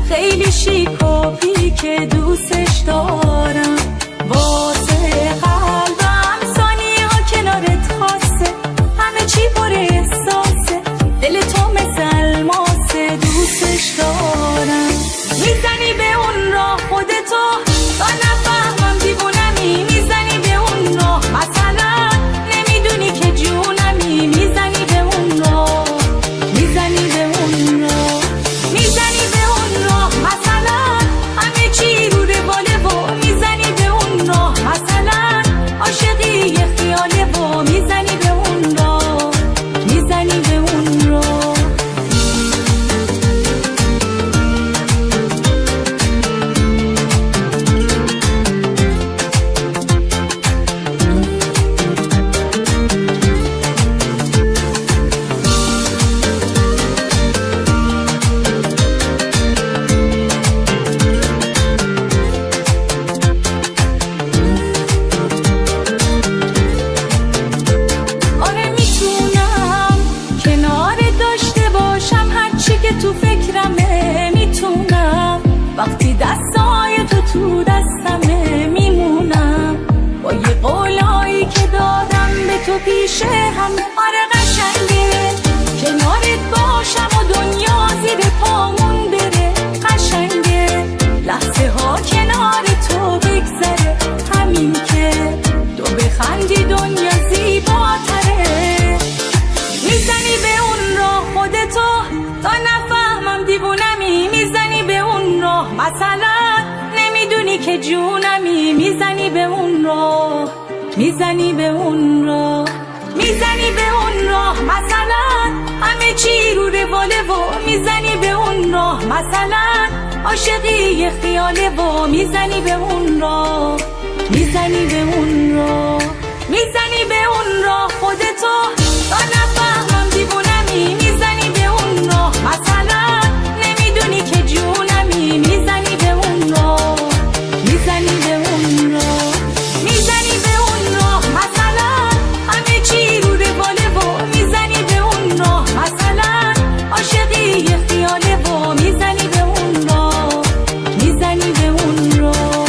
خیلی شیک و پیک دوستش دارم، واسه قلبم ثانیه ها کنارت خاصه، همه چی پر احساسه، دل تو مثل الماسه، دوستش دارم. میزنی به اون راه خودتو تا نفهمم دیوونمی، میزنی به اون راه مثلا نمیدونی که جونمی، میزنی به اون راه، میزنی به اون راه، میزنی به اون راه مثلا همه چی رو رواله و میزنی به اون راه مثلا عاشقی یه خیاله و میزنی به اون راه، میزنی به اون راه. تو فکرمه میتونم وقتی دستای تو دستمه میمونم، با یه قولایی که دادم به تو پیش همه. آره قشنگه کنارت باشم و دنیا زیر پامون بره، قشنگه لحظه ها کنار تو بگذره، همین که تو بخندی دنیا زیباتره. میزنی به اون راه خودتو تا نفهمم دیوونمی، میزنی به اون راه مثلا نمیدونی که جونمی، میزنی به اون راه، میزنی به اون راه، میزنی به اون راه مثلا همه چی رو رواله و میزنی به اون راه مثلا عاشقی یه خیاله و میزنی به اون راه، میزنی به اون راه، میزنی به اون راه خودتو تا نفهمم دیوونمی، میزنی به اون راه مثلا نمیدونی که جونمی، میزنی به اون راه، میزنی به اون راه، میزنی به اون راه مثلا همه چی رو رواله و میزنی به اون راه مثلا عاشقی یه خیاله و میزنی به اون راه، میزنی به اون راه.